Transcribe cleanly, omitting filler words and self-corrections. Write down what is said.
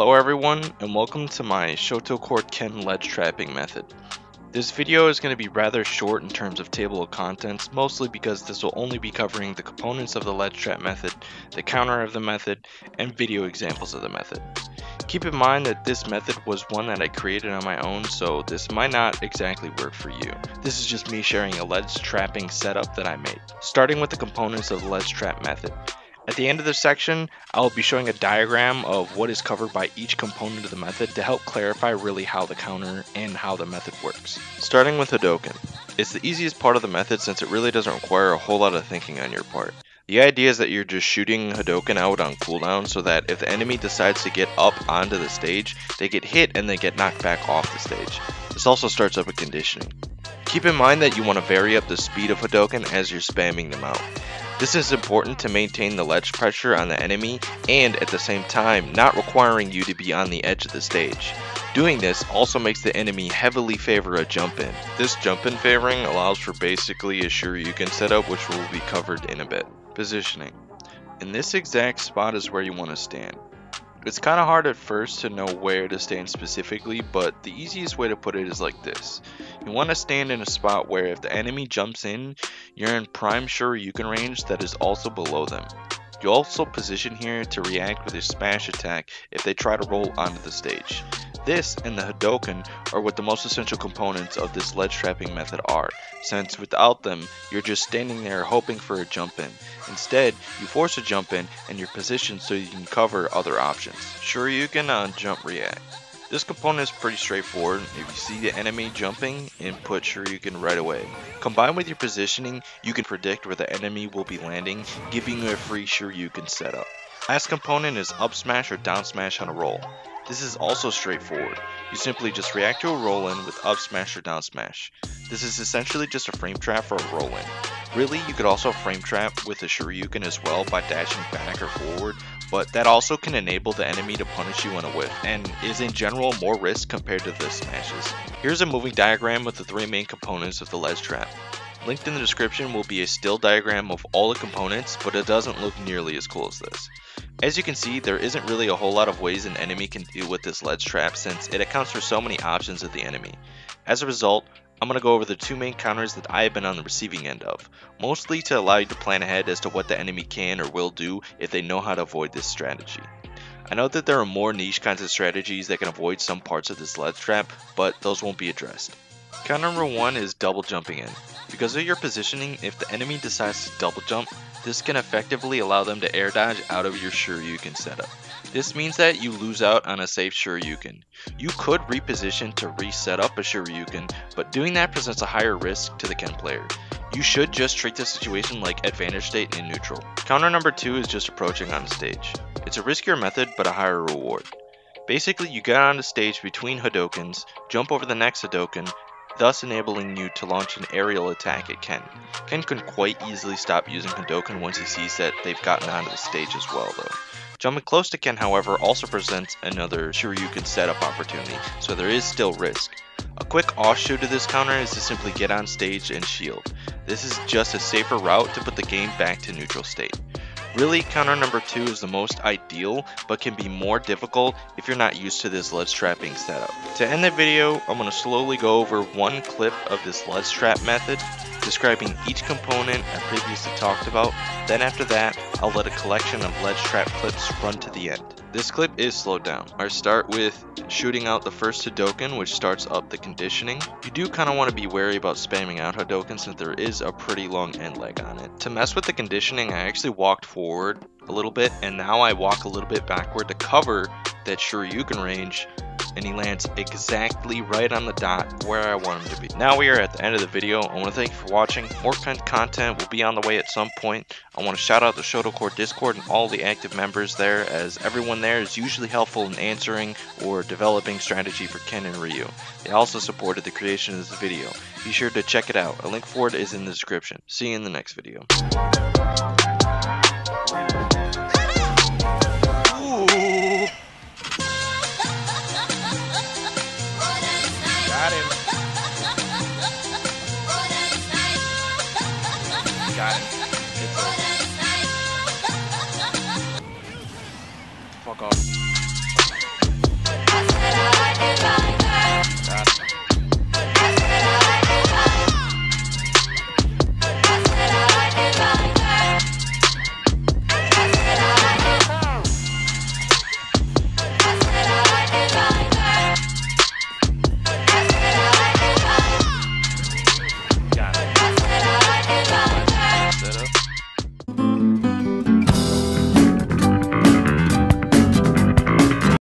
Hello everyone, and welcome to my Shotocourt Ken ledge trapping method. This video is going to be rather short in terms of table of contents, mostly because this will only be covering the components of the ledge trap method, the counter of the method, and video examples of the method. Keep in mind that this method was one that I created on my own, so this might not exactly work for you. This is just me sharing a ledge trapping setup that I made. Starting with the components of the ledge trap method. At the end of this section, I will be showing a diagram of what is covered by each component of the method to help clarify really how the counter and how the method works. Starting with Hadoken. It's the easiest part of the method since it really doesn't require a whole lot of thinking on your part. The idea is that you're just shooting Hadoken out on cooldown so that if the enemy decides to get up onto the stage, they get hit and they get knocked back off the stage. This also starts up with conditioning. Keep in mind that you want to vary up the speed of Hadoken as you're spamming them out. This is important to maintain the ledge pressure on the enemy and at the same time not requiring you to be on the edge of the stage. Doing this also makes the enemy heavily favor a jump in. This jump in favoring allows for basically a Shoryuken setup, which will be covered in a bit. Positioning. In this exact spot is where you want to stand. It's kind of hard at first to know where to stand specifically, but the easiest way to put it is like this. You want to stand in a spot where if the enemy jumps in, you're in prime Shoryuken range that is also below them. You also position here to react with your smash attack if they try to roll onto the stage. This and the Hadoken are what the most essential components of this ledge trapping method are, since without them, you're just standing there hoping for a jump in. Instead, you force a jump in and you're positioned so you can cover other options. Shoryuken on jump react. This component is pretty straightforward. If you see the enemy jumping, input Shoryuken right away. Combined with your positioning, you can predict where the enemy will be landing, giving you a free Shoryuken setup. Last component is up smash or down smash on a roll. This is also straightforward. You simply just react to a roll in with up smash or down smash. This is essentially just a frame trap for a roll in. Really, you could also frame trap with a Shoryuken as well by dashing back or forward, but that also can enable the enemy to punish you on a whiff, and is in general more risk compared to the smashes. Here's a moving diagram with the three main components of the ledge trap. Linked in the description will be a still diagram of all the components, but it doesn't look nearly as cool as this. As you can see, there isn't really a whole lot of ways an enemy can deal with this ledge trap since it accounts for so many options of the enemy. As a result, I'm going to go over the two main counters that I have been on the receiving end of, mostly to allow you to plan ahead as to what the enemy can or will do if they know how to avoid this strategy. I know that there are more niche kinds of strategies that can avoid some parts of this ledge trap, but those won't be addressed. Counter number one is double jumping in. Because of your positioning, if the enemy decides to double jump, this can effectively allow them to air dodge out of your Shoryuken setup. This means that you lose out on a safe Shoryuken. You could reposition to reset up a Shoryuken, but doing that presents a higher risk to the Ken player. You should just treat this situation like advantage state in neutral. Counter number two is just approaching on the stage. It's a riskier method but a higher reward. Basically, you get on the stage between Hadokens, jump over the next Hadoken, thus enabling you to launch an aerial attack at Ken. Ken can quite easily stop using Hadoken once he sees that they've gotten onto the stage as well though. Jumping close to Ken, however, also presents another Shoryuken setup opportunity, so there is still risk. A quick offshoot of this counter is to simply get on stage and shield. This is just a safer route to put the game back to neutral state. Really, counter number two is the most ideal, but can be more difficult if you're not used to this ledge trapping setup. To end the video, I'm going to slowly go over one clip of this ledge trap method, describing each component I previously talked about. Then after that, I'll let a collection of ledge trap clips run to the end. This clip is slowed down. I start with shooting out the first Hadoken, which starts up the conditioning. You do kind of want to be wary about spamming out Hadoken since there is a pretty long end leg on it. To mess with the conditioning, I actually walked forward a little bit, and now I walk a little bit backward to cover that Shoryuken range, and he lands exactly right on the dot where I want him to be. Now we are at the end of the video. I want to thank you for watching. More content will be on the way at some point. I want to shout out the Shotocourt Discord and all the active members there, as everyone there is usually helpful in answering or developing strategy for Ken and Ryu. They also supported the creation of this video. Be sure to check it out. A link for it is in the description. See you in the next video. Got him. It's over. Fuck off.